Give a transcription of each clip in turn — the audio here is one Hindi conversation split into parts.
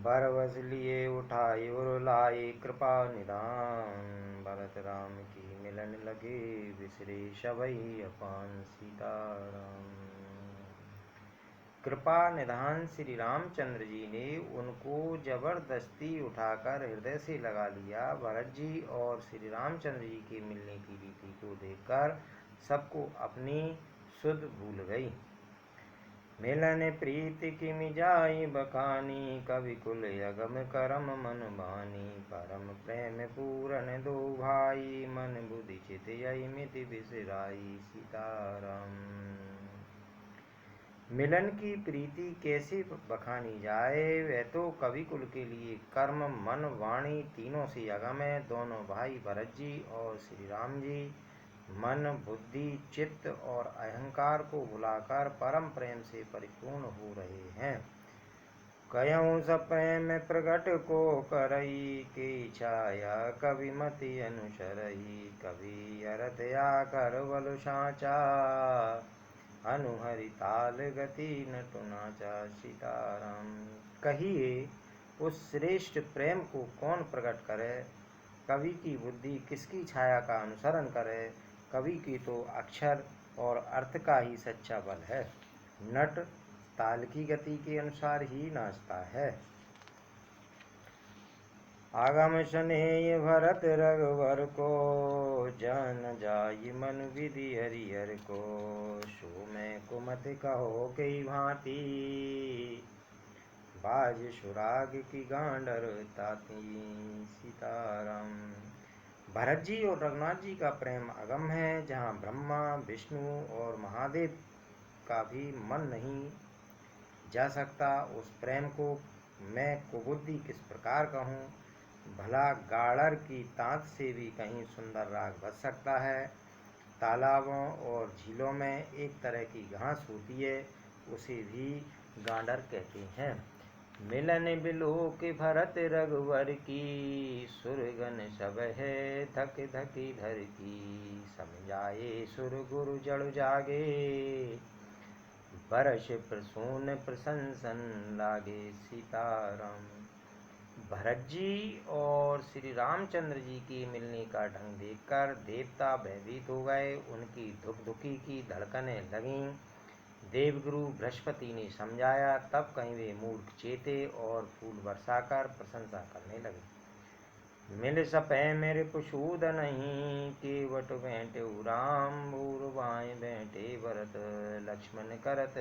बरबस लिए उठाई और लाई कृपा निधान। भरत राम की मिलन लगे बिसरे सबई अपान। सीताराम। कृपा निधान श्री रामचंद्र जी ने उनको जबरदस्ती उठाकर हृदय से लगा लिया। भरत जी और श्री रामचंद्र जी के मिलने की रीति को देखकर सबको अपनी सुध भूल गई। मिलन प्रीति की मिजाई बखानी, कवि कुल अगम करम मन बानी। परम प्रेम पूरन दो भाई, मन बुद्धि चित यही मिति बिसराई। सीताराम। मिलन की प्रीति कैसे बखानी जाए, वह तो कवि कुल के लिए कर्म मन वाणी तीनों से अगम है। दोनों भाई भरत जी और श्री राम जी मन बुद्धि चित्त और अहंकार को भुलाकर परम प्रेम से परिपूर्ण हो रहे हैं। कयऊँ सब प्रेम प्रगट को करई, के छाया कवि मति अनुसरई। कवि अरथ आकर बल साचा, अनुहरि ताल गति नटु नाचा। सीताराम। कहिए उस श्रेष्ठ प्रेम को कौन प्रकट करे, कवि की बुद्धि किसकी छाया का अनुसरण करे। कवि की तो अक्षर और अर्थ का ही सच्चा बल है। नट ताल की गति के अनुसार ही नाचता है। आगम स्नेह भरत रघुवर को, जन जाई मन विधि हरिहर को। सो मैं कुमत कहो कई भांति, बाज सुराग की गांडर ताती। सीताराम। भरत जी और रघुनाथ जी का प्रेम अगम है। जहाँ ब्रह्मा विष्णु और महादेव का भी मन नहीं जा सकता, उस प्रेम को मैं कुबुद्धि किस प्रकार कहूँ। भला गाड़र की तांत से भी कहीं सुंदर राग बज सकता है। तालाबों और झीलों में एक तरह की घास होती है, उसे भी गांडर कहते हैं। मिलन बिलोक भरत रघुवर की, सुरगन सब है धक धकी धर की। समझाए सुर गुरु जड़ जागे, बरस प्रसून प्रशंसन लागे। सीताराम। भरत जी और श्री रामचंद्र जी की मिलने का ढंग देखकर देवता भयभीत हो गए। उनकी धुक धुकी की धड़कनें लगीं। देवगुरु बृहस्पति ने समझाया, तब कहीं वे मूर्ख चेते और फूल बरसाकर प्रशंसा करने लगे। मिल सपै मेरे पुसूद नहीं, केवट बैठे राम। बूर बाएं बैठे भरत, लक्ष्मण करत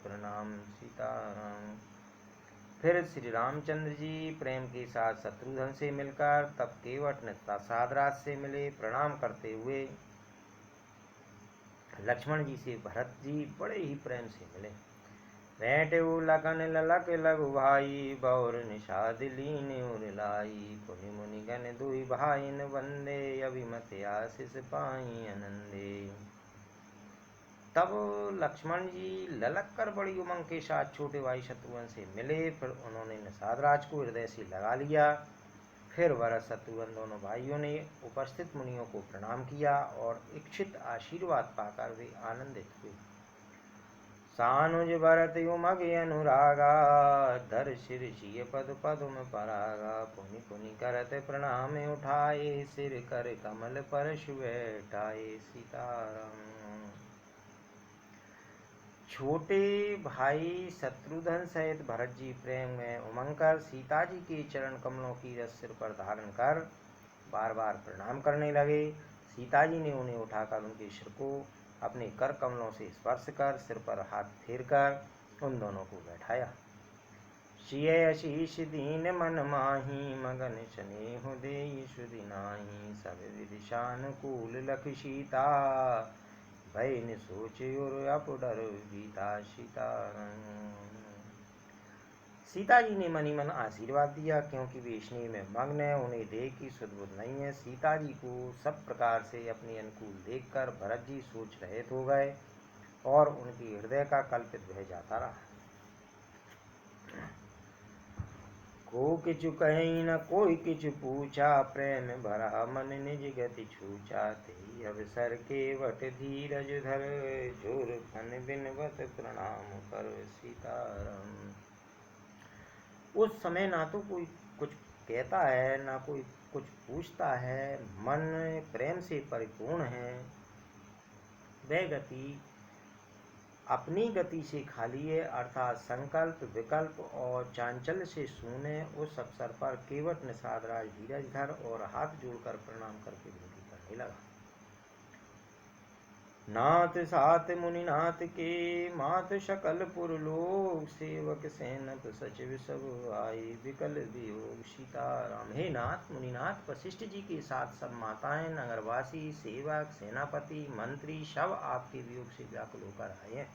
प्रणाम। सीताराम। फिर श्री रामचंद्र जी प्रेम के साथ शत्रुघ्न से मिलकर तब केवट ने साधराज से मिले। प्रणाम करते हुए लक्ष्मण जी से भरत जी बड़े ही प्रेम से मिले। बैठे लखन ललक लघु भाई, बौर निषाद लीन उर लाई। पुनि मुनि गण दुई भाईन वंदे, अभिमत आशीष पाई आनंदे। तब लक्ष्मण जी ललक कर बड़ी उमंग के साथ छोटे भाई शत्रुघ्न से मिले। फिर उन्होंने निषाद राज को हृदय से लगा लिया। फिर भरत शत्रुघ्न दोनों भाइयों ने उपस्थित मुनियों को प्रणाम किया और इच्छित आशीर्वाद पाकर वे आनंदित हुए। सानुज भरत उमग अनुरागा, धर सिर सिय पद पदुम परागा। पुनि पुनि करत प्रणाम उठाए, सिर कर कमल पर बैठाए। सीताराम। छोटे भाई शत्रुघ्न सहित भरत जी प्रेम में उमंग कर सीता जी के चरण कमलों की रस सिर पर धारण कर बार बार प्रणाम करने लगे। सीता जी ने उन्हें उठाकर उनके सिर को अपने कर कमलों से स्पर्श कर सिर पर हाथ फेर कर उन दोनों को बैठाया। सिय आशीष दीन मन माही, मगन स्नेह देई सुधि नाही। सब विधि सानुकूल लख सीता, भय न सोचे और अपडर गीता। सीताराम। सीता जी ने मनी मन आशीर्वाद दिया, क्योंकि वे स्नेह में मग्न है, उन्हें देह की सुधबुध नहीं है। सीता जी को सब प्रकार से अपने अनुकूल देखकर भरत जी सोच रहित हो गए और उनके हृदय का कल्पित भय जाता रहा। को किछु कहीं न कोई किछु पूछा, प्रेम भरा मन निज गति छूचा। तेई अवसर केवट धीरज धर, झुर फन बिनवत प्रणाम कर। सीताराम। उस समय ना तो कोई कुछ कहता है, ना कोई कुछ पूछता है, मन प्रेम से परिपूर्ण है। वह गति अपनी गति से खाली है, अर्थात संकल्प, विकल्प और चांचल्य से शून्य। उस अवसर पर केवट निषाद राज धीरज धर और हाथ जोड़कर प्रणाम करके विनती करने लगा। नाथ सात मुनिनाथ के मात सकल पुरलोक, सेवक सेनत सचिव सब आए, विकल वियोग सीताराम। हे नाथ, मुनिनाथ वशिष्ठ जी के साथ सब माताएं, नगरवासी, सेवक, सेनापति, मंत्री सब आपके वियोग से व्याकुल होकर आए हैं।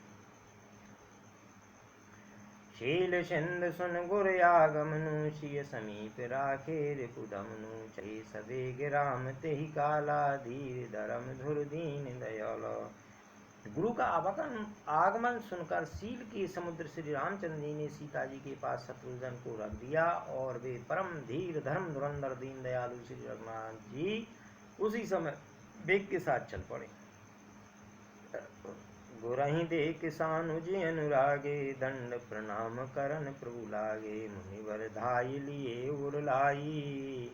शील सिंध सुन गुर आगमनु, सिय समीप राखे रिपुदमनु, चले सवेग राम तेहि काला, धीर धर्म धुर दीन दयाल। गुरु का आगमन सुनकर शील के समुद्र श्री रामचंद्र जी ने सीता जी के पास शत्रुघ्न को रख दिया और वे परम धीर धर्म धुरंधर दीन दयालु श्री रघुनाथ जी उसी समय वेग के साथ चल पड़े। गुरहि दे किसानुज अनुरागे, दंड प्रणाम करन प्रभु लागे, मुनिवर धाई लिए उड़लाई,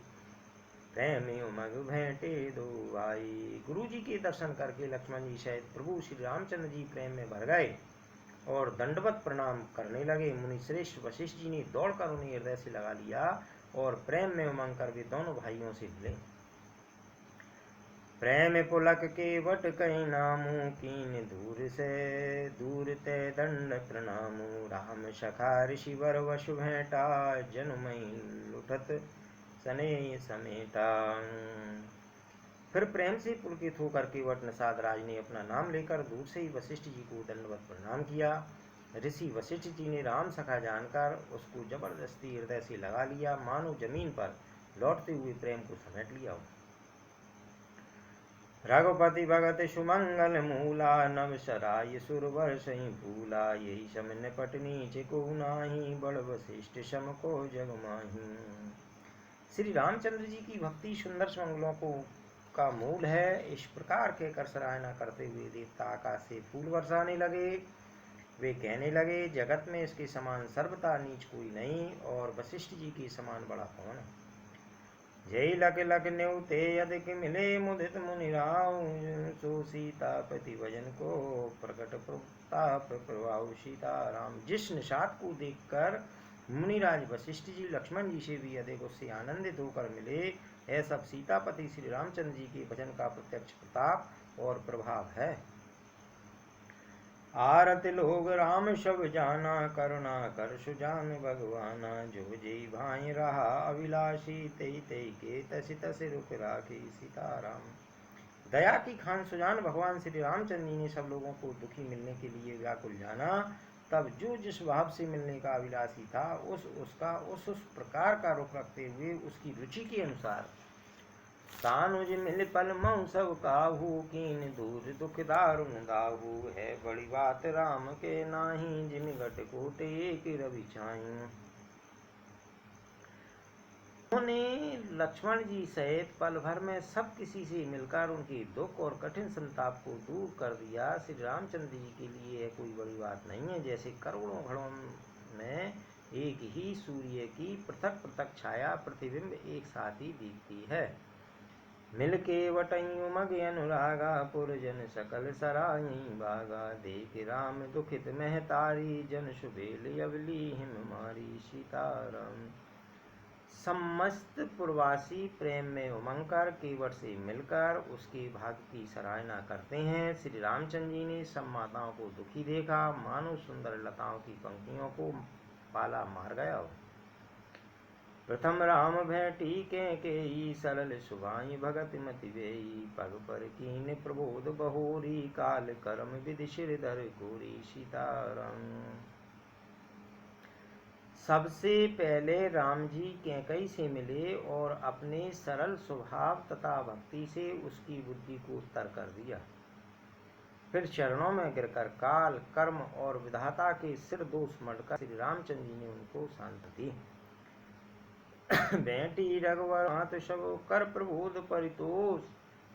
प्रेम उमग भेंटे दो भाई। गुरु जी के दर्शन करके लक्ष्मण जी सहित प्रभु श्री रामचंद्र जी प्रेम में भर गए और दंडवत प्रणाम करने लगे। मुनि श्रेष्ठ वशिष्ठ जी ने दौड़कर उन्हें हृदय से लगा लिया और प्रेम में उमंग कर वे दोनों भाइयों से मिले। प्रेम पुलक के वट कई नामू, कीन दूर से दूर ते दंड प्रणामू, राम सखा ऋषि वर वशु भेंटा, जनुमई लुठत सने समेटा। फिर प्रेम से पुलकित होकर केवट निषाद राज ने अपना नाम लेकर दूर से ही वशिष्ठ जी को दंडवत प्रणाम किया। ऋषि वशिष्ठ जी ने राम सखा जानकर उसको जबरदस्ती हृदय से लगा लिया, मानो जमीन पर लौटते हुए प्रेम को समेट लिया हो। रघुपति भगत सुमंगल मूला, नव सराय सुरवर सही भूला, यही सम निपटनी चिको नाही, बड़ वशिष्ठ सम को जग माही। श्री रामचंद्र जी की भक्ति सुंदर सुमंगलों को का मूल है। इस प्रकार कहकर सराहना करते हुए देवता आकाश से फूल बरसाने लगे। वे कहने लगे, जगत में इसके समान सर्वथा नीच कोई नहीं और वशिष्ठ जी के समान बड़ा कौन है। जय लख लख न्योते अधिक मिले, मुदित मुनि राव, सो सीतापति भजन को प्रकट प्रताप प्रभाव सीताराम। जिस निषाद को देखकर मुनिराज वशिष्ठ जी लक्ष्मण जी से भी अधिक उससे आनंदित होकर मिले, यह सब सीतापति श्री रामचंद्र जी के भजन का प्रत्यक्ष प्रताप और प्रभाव है। आरत लोग राम सब जाना, करुणा कर सुजान भगवाना, जो जय भाई रहा अभिलाषी, तेई तेई के तसी तसी रुक राखी सीताराम। दया की खान सुजान भगवान श्री रामचंद्र जी ने सब लोगों को दुखी मिलने के लिए व्याकुल जाना। तब जो जिस भाव से मिलने का अभिलाषी था उस प्रकार का रुख रखते हुए उसकी रुचि के अनुसार तानुज मिल पल मऊ सब काहू, कीन दूर दुख दारुण दाहू, है बड़ी बात राम के नाही, जिन घट कोटे एक रवि छाई। उन्होंने लक्ष्मण जी सहित पल भर में सब किसी से मिलकर उनके दुख और कठिन संताप को दूर कर दिया। श्री रामचंद्र जी के लिए यह कोई बड़ी बात नहीं है। जैसे करोड़ों घड़ों में एक ही सूर्य की पृथक पृथक छाया प्रतिबिंब एक साथ ही दिखती है। मिलके वटई उमग अनुरागा, पुरजन सकल सराई बागा, देख राम दुखित महतारी, जन सुबेल अवली हिम मारी सीताराम। समस्त पुरवासी प्रेम में उमंग कर केवट से मिलकर उसके भाग्य की सराहना करते हैं। श्री रामचंद्र जी ने सब माताओं को दुखी देखा, मानो सुंदर लताओं की पंक्तियों को पाला मार गया हो। प्रथम राम भेटी के सरल सुभाई, भगत मति वेई, पग पर कीन प्रबोध बहोरी, काल कर्म विधि शिरधर कोरी सीताराम। सबसे पहले राम जी कैकई से मिले और अपने सरल स्वभाव तथा भक्ति से उसकी बुद्धि को तर कर दिया। फिर चरणों में गिरकर काल कर्म और विधाता के सिर दोष मढ़कर श्री रामचंद्र जी ने उनको शांति दी। बेटी रघुवर हाथ सब कर प्रबोध परितोष,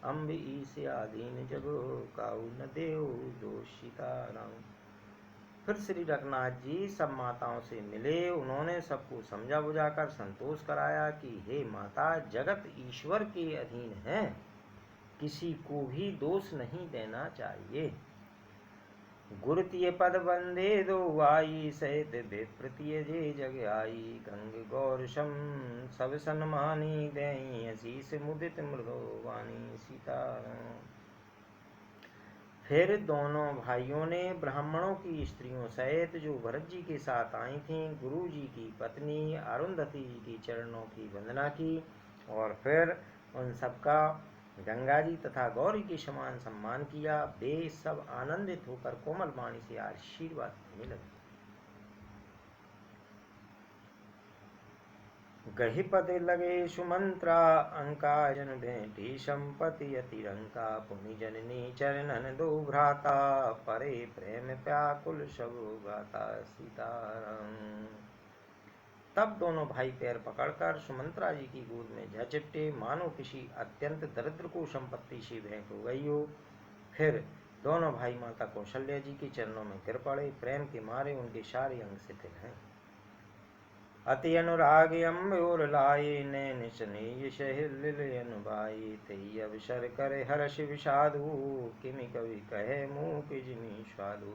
अम्ब ईस आधीन जग काऊ न देव दोष सीताराम। फिर श्री रघुनाथ जी सब माताओं से मिले। उन्होंने सबको समझा बुझाकर संतोष कराया कि हे माता, जगत ईश्वर के अधीन है, किसी को भी दोष नहीं देना चाहिए। गुरुतिय पद बंदे दो आई, सहित विप्रतिय जे जग आई। गंग गौर सम सब सन्मानी, दई आशीष मुदित मृदो वाणी। सीताराम। फिर दोनों भाइयों ने ब्राह्मणों की स्त्रियों सहित जो भरत जी के साथ आई थीं, गुरु जी की पत्नी अरुंधति जी के चरणों की वंदना की और फिर उन सबका गंगा जी तथा गौरी के समान सम्मान किया। वे सब आनंदित होकर कोमल वाणी से आशीर्वाद देने लगे। गहिपति लगे सुमंत्रा, अंका जन भेंटी संपत्ति अतिरंका। पुनि जननी चरणन दो भ्राता, परे प्रेम व्याकुल सब गाता। सीताराम। तब दोनों भाई पैर पकड़कर सुमंत्रा जी की गोद में जा चिपटे, मानो किसी अत्यंत दरिद्र को संपत्ति से भेंट हो गई हो। फिर दोनों भाई माता कौशल्या जी के चरणों में गिर पड़े। प्रेम के मारे उनके सारे अंग शिथिल हैं। अति अनुराग अम्बोर लाए, नैन स्नेह सहिल भाई। तई अवसर करे हर्ष विषादु, किमि कवि कहे मुँह के जिमी स्वादु।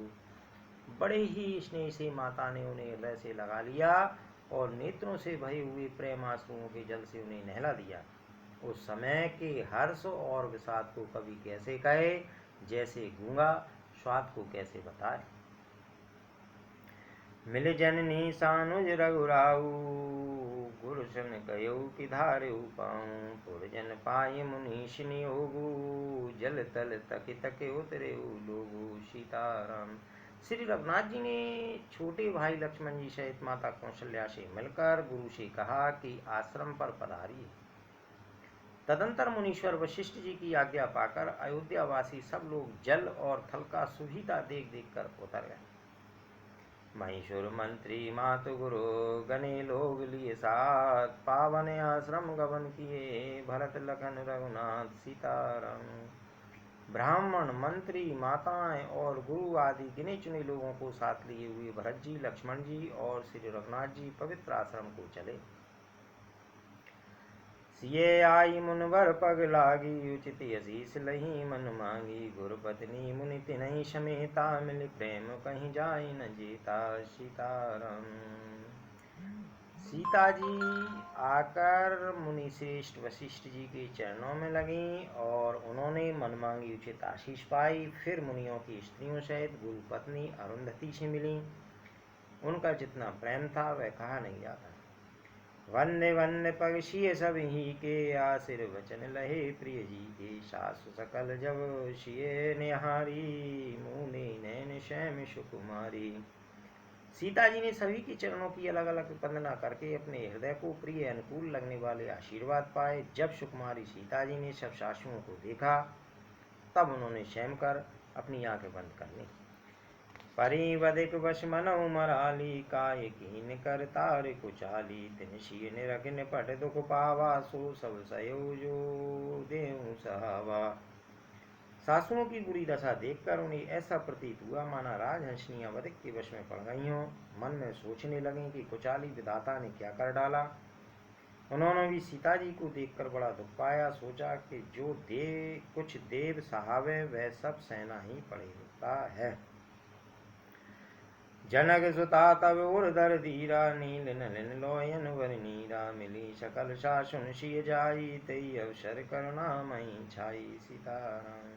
बड़े ही स्नेह से माता ने उन्हें हृदय से लगा लिया और नेत्रों से भरे हुए प्रेम आंसुओं के जल से उन्हें नहला दिया। उस समय के हर्ष और विषाद को कवि कैसे कहे, जैसे गूंगा स्वाद को कैसे बताए। मिल जननी सानुज रघुराऊ, गुरु सन कयो कि धारे पाऊँ। पुरजन पाए मुनीष नियोगु, जल तल तक तक उतरे लोगु। सीताराम। श्री रघुनाथ जी ने छोटे भाई लक्ष्मण जी सहित माता कौशल्या से मिलकर गुरु से कहा कि आश्रम पर पधारिए। तदंतर मुनीश्वर वशिष्ठ जी की आज्ञा पाकर अयोध्यावासी सब लोग जल और थल का सुविधा देख देख कर उतर गए। महिषुर मंत्री मातु गुरु गणे लोग लिए साथ, पावन आश्रम गमन किए भरत लखन रघुनाथ। सीताराम। ब्राह्मण, मंत्री, माताएं और गुरु आदि गिने चुने लोगों को साथ लिए हुए भरत जी, लक्ष्मण जी और श्री रघुनाथ जी पवित्र आश्रम को चले। सिये आई मुनवर पग लागी, उचित आशीष लही मन मांगी। गुरु पत्नी मुनि तिनहि समेता, मिल प्रेम कहीं जाई न जीता। सीताराम। सीता जी आकर मुनि श्रेष्ठ वशिष्ठ जी के चरणों में लगी और उन्होंने मनमांगी उचित आशीष पाई। फिर मुनियों की स्त्रियों सहित गुरु पत्नी अरुंधति से मिली। उनका जितना प्रेम था वह कहा नहीं जाता। वन्य वन्य पक्षी सब ही के, आशीर्वचन लहे प्रिय जी के। सासु सकल जब शिये निहारी, मुने नैन श्याम सुकुमारी। सीता जी ने सभी के चरणों की अलग अलग वंदना करके अपने हृदय को प्रिय अनुकूल लगने वाले आशीर्वाद पाए। जब सुकुमारी सीता जी ने सब सासुओं को देखा तब उन्होंने स्वयं कर अपनी आंखें बंद कर ली। परी वधिक वश मनऊ मराली, काय कीन कर तार कुचाली। तिन शीन रखिन पट दुख पावा, सो सब सयो जो देव सहावा। सासुओं की बुरी दशा देखकर उन्हें ऐसा प्रतीत हुआ माना राजहंसनियां वधिक के वश में पड़ गई हों। मन में सोचने लगी कि कुचाली विधाता ने क्या कर डाला। उन्होंने भी सीता जी को देखकर बड़ा दुख पाया। सोचा कि जो कुछ देव सहावे वह सब सहना ही पड़ता है। जनक सुता तब उर्धर धीरा, नील नलिन लोयन वर नीरा। मिली सकल सासुन सिय जाई, तई अवसर करुणामयी छाई। सीताराम।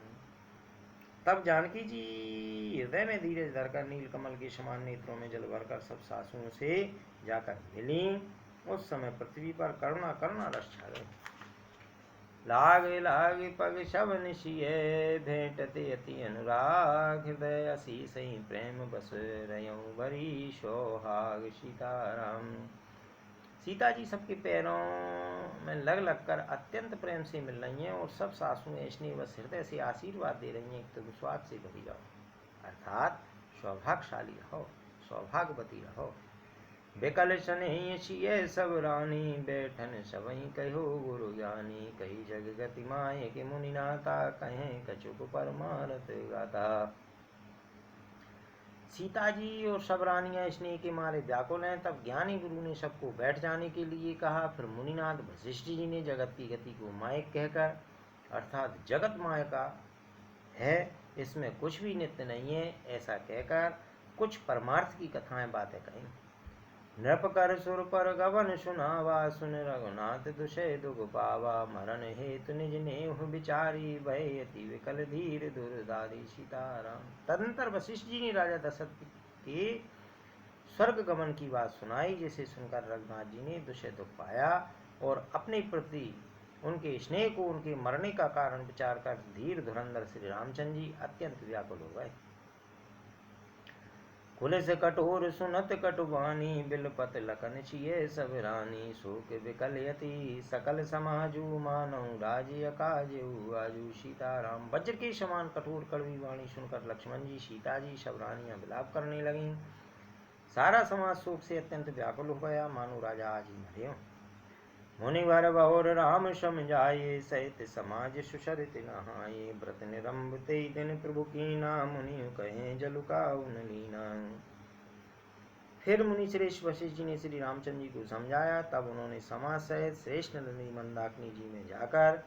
तब जानकी जी हृदय में धीरज धरकर नीलकमल के समान नेत्रों में जल भरकर सब सासुओं से जाकर मिली। उस समय पृथ्वी पर करुणा करुणा रस छा गई। लाग लाग पग शवन सिय, भेंटते अति अनुराग। हृदय असीस ही प्रेम बस रयऊ बरी सोहाग। सीताराम। सीता जी सबके पैरों में लग लग कर अत्यंत प्रेम से मिल रही हैं और सब सासुएं स्नेह व हृदय से आशीर्वाद दे रही हैं कि तुम स्वाद से भरी रहो, अर्थात सौभाग्यशाली रहो, सौभाग्यवती रहो। बेकल सने सिय सब रानी, बैठन सबई कहो गुरु ज्ञानी। कही जग गति माए के मुनि नाता, कहें कछुक परमारथ गाता। सीता जी और सब रानियां स्नेह के मारे व्याकुल हैं। तब ज्ञानी गुरु ने सबको बैठ जाने के लिए कहा। फिर मुनिनाथ वशिष्ठ जी ने जगत की गति को मायक कहकर, अर्थात जगत माया का है, इसमें कुछ भी नित्य नहीं है, ऐसा कहकर कुछ परमार्थ की कथाएं बातें कहीं। नृप कर सुर पर गवन सुनावा, सुन रघुनाथ दुषय दुख पावा, मरण हेतु निज नेह विचारी, भय अति विकल धीर दुर्धारी। सीताराम। तदंतर वशिष्ठ जी ने राजा दशरथ के स्वर्ग गमन की बात सुनाई, जिसे सुनकर रघुनाथ जी ने दुषय दुख पाया और अपने प्रति उनके स्नेह को उनके मरने का कारण विचार कर धीर धुरंधर श्री रामचंद्र जी अत्यंत व्याकुल हो गए। कुलिस कठोर सुनत कटुबानी, बिलपत लखन छिये सब रानी, शोक विकल यति सकल समाजू, मानव राज्य काजू आजू। सीताराम। वज्र के समान कठोर कड़वी वाणी सुनकर लक्ष्मण जी, सीता जी, सब रानियां विलाप करने लगीं। सारा समाज शोक से अत्यंत व्याकुल हो गया, मानो राजा आज ही मरे हों। मुनिवर बहुर राम समझाये, सहित समाज सुसरित नहाये, व्रत निरंभ ते दिन प्रभु कीना, मुनि कहें जलु काऊ न लीना। फिर मुनि श्रेष्ठ वशिष्ठ जी ने श्री रामचंद्र जी को समझाया। तब उन्होंने समाज सहित श्रेष्ठ नदी मंदाकिनी जी में जाकर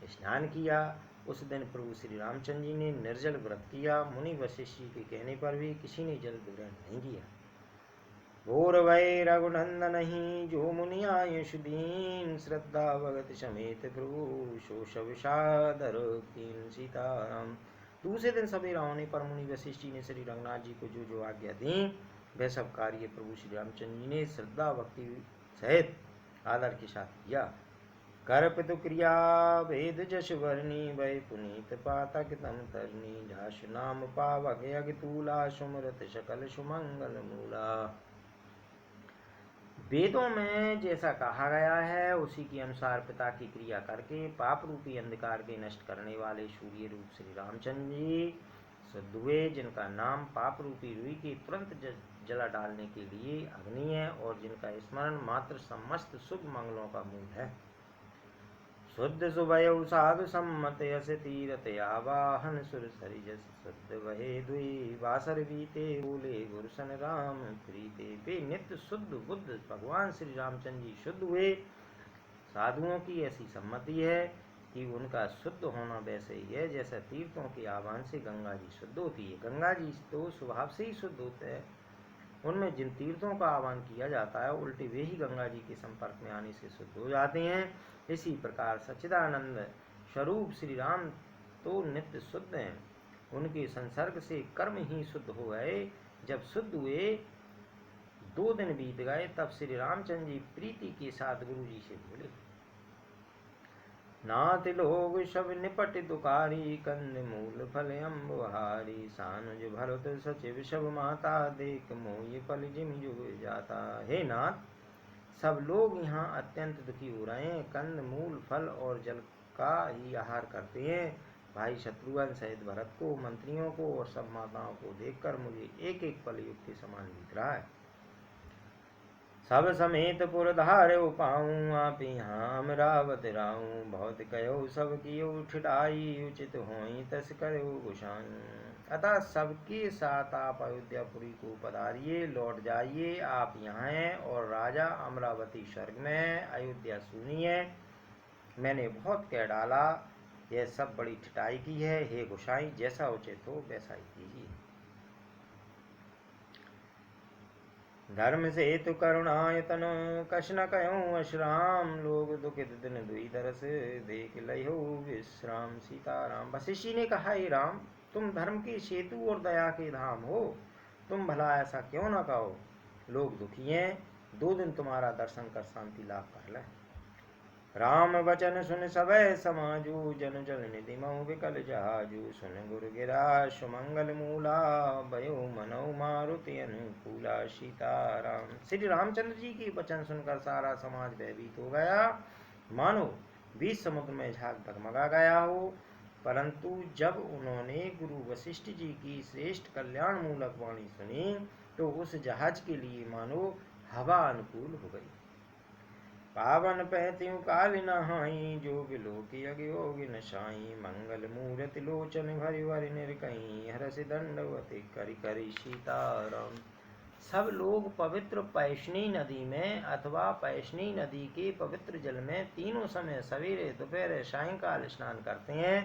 स्नान किया। उस दिन प्रभु श्री रामचंद्र जी ने निर्जल व्रत किया। मुनि वशिष्ठ जी के कहने पर भी किसी ने जल ग्रहण नहीं किया। घोर वै रघुनंदन ही, जो मुनि आयुष दीन, श्रद्धा भगत समेत प्रभु शोष विषादर कीन। सीताराम। दूसरे दिन सवेरा होने पर मुनि वशिष्ठ जी ने श्री रघुनाथ जी को जो जो आज्ञा दी, वह सब कार्य प्रभु श्री रामचंद्र जी ने श्रद्धा भक्ति सहित आदर के साथ किया। कर पितु क्रिया वेद जश वर्णी, वै पुनीत पातक तम तरनी, झास नाम पावक यज्ञ तूला, सुमरत सकल सुमंगल मूला। वेदों में जैसा कहा गया है उसी के अनुसार पिता की क्रिया करके पाप रूपी अंधकार के नष्ट करने वाले सूर्य रूप श्री रामचंद्र जी शुद्ध हुए, जिनका नाम पाप रूपी रुई के तुरंत जला डालने के लिए अग्नि है और जिनका स्मरण मात्र समस्त शुभ मंगलों का मूल है। शुद्ध सुभयउ साधु सम्मत यस तीरथ आवाहन सुर सरिजस, शुद्ध वहे दुई वासर बीते, बोले गुरुसन राम प्रीते। वे नित्य शुद्ध बुद्ध भगवान श्री रामचंद्र जी शुद्ध हुए। साधुओं की ऐसी सम्मति है कि उनका शुद्ध होना वैसे ही है जैसा तीर्थों के आह्वान से गंगा जी शुद्ध होती है। गंगा जी तो स्वभाव से ही शुद्ध होते हैं, उनमें जिन तीर्थों का आह्वान किया जाता है उल्टे वे ही गंगा जी के संपर्क में आने से शुद्ध हो जाते हैं। इसी प्रकार सच्चिदानंद स्वरूप श्री राम तो नित्य शुद्ध हैं, उनके संसर्ग से कर्म ही शुद्ध हो गए। जब शुद्ध हुए 2 दिन बीत गए, तब श्री रामचंद्र जी प्रीति के साथ गुरु जी से बोले, नाथ लोग सब निपट दुकारी, कंद मूल फल अम्बुहारी, सानुज भरत सचिव सब माता, देख मोहि फल जिम जुग जाता। हे नाथ, सब लोग यहाँ अत्यंत दुखी हो रहे हैं, कंद मूल फल और जल का ही आहार करते हैं। भाई शत्रुघ्न सहित भरत को, मंत्रियों को और सब माताओं को देखकर मुझे एक एक पल युग के समान दिख रहा है। सब समेत पुर धार्यो पाऊँ, आप यहाँ अमरावत राऊँ, बहुत कहो सब कियो ठिठाई, उचित होई तस करो गुसाई। अतः सबके साथ आप अयोध्यापुरी को पधारिए, लौट जाइए। आप यहाँ हैं और राजा अमरावती स्वर्ग में है, अयोध्या सुनी है। मैंने बहुत कह डाला, यह सब बड़ी ठिठाई की है। हे गुसाई, जैसा उचित हो वैसा ही कीजिए। धर्म से हेतु करुणायतन, कछ न कहो अश्राम, लोग दुखित दिन दुई दरस, देख लयो विश्राम। सीताराम। वशिष्ठ जी ने कहा, हे राम, तुम धर्म के सेतु और दया के धाम हो, तुम भला ऐसा क्यों न कहो। लोग दुखी हैं, 2 दिन तुम्हारा दर्शन कर शांति लाभ कर लें। राम वचन सुन सबे समाजू, जन जल निधि मऊ विकल जहाजू, सुन गुरु गिरा सुमंगल मूला, भयो मनो मारुति अनुकूला। सीताराम। श्री रामचंद्र जी के वचन सुनकर सारा समाज भयभीत हो गया, मानो बीच समुद्र में झाग डगमगा गया हो। परंतु जब उन्होंने गुरु वशिष्ठ जी की श्रेष्ठ कल्याण मूलक वाणी सुनी तो उस जहाज के लिए मानो हवा अनुकूल हो गई। पावन पैत्यूं काल नहाई, जोग लोक यज्ञ योग नशाई, मंगल मूरति लोचन भरि भरि निरकई, हरसि दंडवति करि करि सीताराम। सब लोग पवित्र पैशनी नदी में अथवा पैशनी नदी के पवित्र जल में तीनों समय सवेरे दोपहर सायंकाल स्नान करते हैं,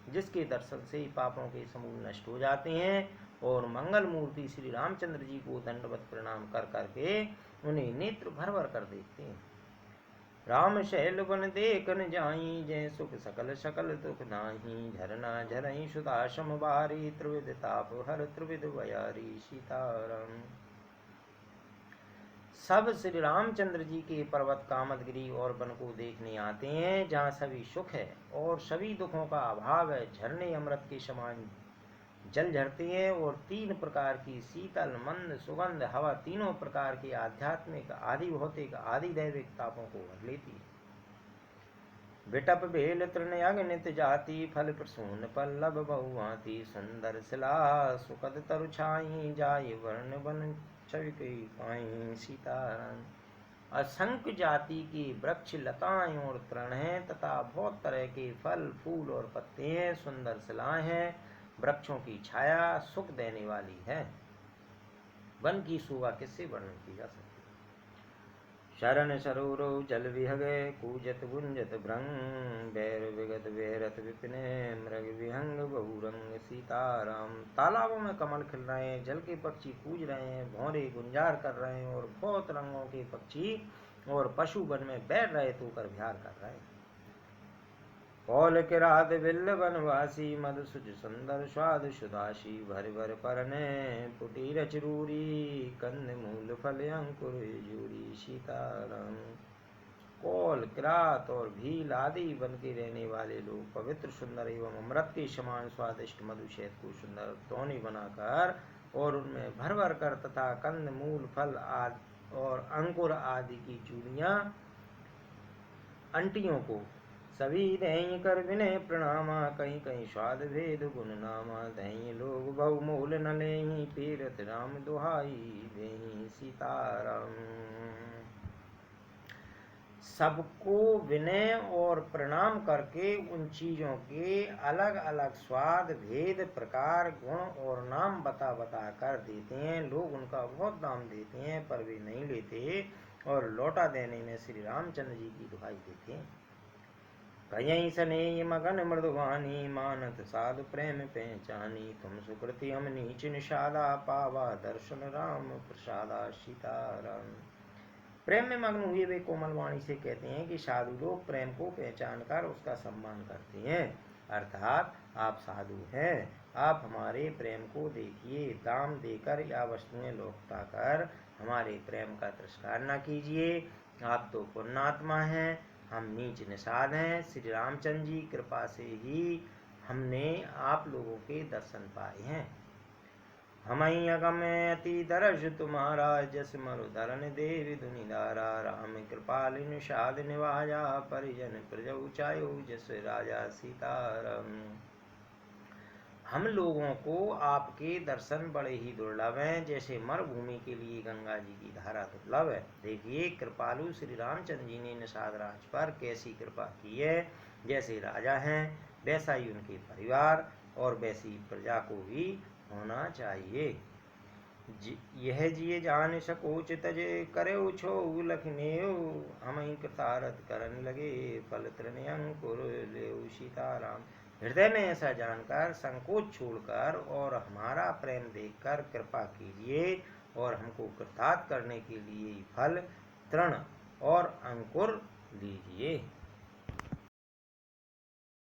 जिसके दर्शन से पापों के समूल नष्ट हो जाते हैं और मंगल मूर्ति श्री रामचंद्र जी को दंडवत प्रणाम कर करके उन्हें नेत्र भर भर कर देखते हैं। राम शैल बन देखन जाई, जय सुख सकल सकल दुख नाही, झरना झरई सुधा समबारी, त्रिविध ताप हर त्रिविध बयारी सीताराम। सब श्री रामचंद्र जी के पर्वत कामदगिरी और वन को देखने आते हैं, जहाँ सभी सुख है और सभी दुखों का अभाव है। झरने अमृत के समान जल झरते हैं और तीन प्रकार की शीतल मंद सुगंध हवा तीनों प्रकार के आध्यात्मिक आदि भौतिक आदि दैविक तापों को हर लेती है। विटप बेल तृण अगणित जाति, फल प्रसून पल्लव बहुभांति, सुंदर शिला सुखद तरु छाई, जाय वर्ण बन छवि पाई सीताराम। असंख्य जाति के वृक्ष लताएं और तृण हैं तथा बहुत तरह के फल फूल और पत्ते हैं। सुंदर शिलाएं हैं, वृक्षों की छाया सुख देने वाली है। वन की शोभा किससे वर्णन की जा सकती है। शरण सरोरो जल विहगे, कूजत गुंजत भ्रंग, बैर विगत बैरत विपिने, मृग विहंग बहुरंग सीताराम। तालाबों में कमल खिल रहे हैं, जल के पक्षी कूज रहे हैं, भौरे गुंजार कर रहे हैं और बहुत रंगों के पक्षी और पशु वन में बैठ रहे तो कर विहार कर रहे हैं। कौल किरात बिल्ल वनवासी, मद सुज सुंदर स्वाद सुदासी, भर भर परने पुटी रचरूरी, कंद मूल फल अंकुर जूरी सीताराम। कौल किरात और भील आदि वन के रहने वाले लोग पवित्र सुंदर एवं अमृत के समान स्वादिष्ट मधुशेत को सुंदर तौनी बनाकर और उनमें भर भर कर तथा कंद मूल फल आदि और अंकुर आदि की चूड़ियां अंटियों को सभी दही कर विनय प्रणामा, कहीं कहीं स्वाद भेद गुण नामा, दही लोग बहु मोल न लेही, पीरत राम दुहाई देही सीताराम। सबको विनय और प्रणाम करके उन चीजों के अलग अलग स्वाद भेद प्रकार गुण और नाम बता बता कर देते हैं। लोग उनका बहुत दाम देते हैं पर वे नहीं लेते और लौटा देने में श्री रामचंद्र जी की दुहाई देते हैं। कयई सनेय मगन मृदुवानी, मानत साधु प्रेम पहचानी, तुम सुकृति हम नीच निषादा, पावा दर्शन राम प्रसादा सीताराम। प्रेम में मग्न हुए वे कोमल वाणी से कहते हैं कि साधु लोग प्रेम को पहचान कर उसका सम्मान करते हैं, अर्थात आप साधु हैं, आप हमारे प्रेम को देखिए, दाम देकर या वस्तुएं लौटा कर हमारे प्रेम का तिरस्कार न कीजिए। आप तो पुण्यात्मा हैं, हम नीच निषाद हैं। श्री रामचंद्र जी कृपा से ही हमने आप लोगों के दर्शन पाए हैं। हमई अगम्य अति दरज तुम्हारा, जस मरु धरन देव दुनिदारा, राम कृपाल निषाद निवाजा, परिजन प्रजु चायो जस राजा सीताराम। हम लोगों को आपके दर्शन बड़े ही दुर्लभ हैं, जैसे मरुभूमि के लिए गंगा जी की धारा दुर्लभ है। देखिए कृपालु श्री रामचंद्र जी ने निषाद राज पर कैसी कृपा की है। जैसे राजा हैं वैसा ही उनके परिवार और वैसी प्रजा को भी होना चाहिए। यह जिये जान सकोच तजे, करे छो लखनेऊ, हम कृतारथ करन लगे, फल तृण अंकुर लेऊ सीताराम। हृदय में ऐसा जानकर संकोच छोड़कर और हमारा प्रेम देखकर कृपा कीजिए और हमको कृतार्थ करने के लिए फल तृण और अंकुर दीजिए।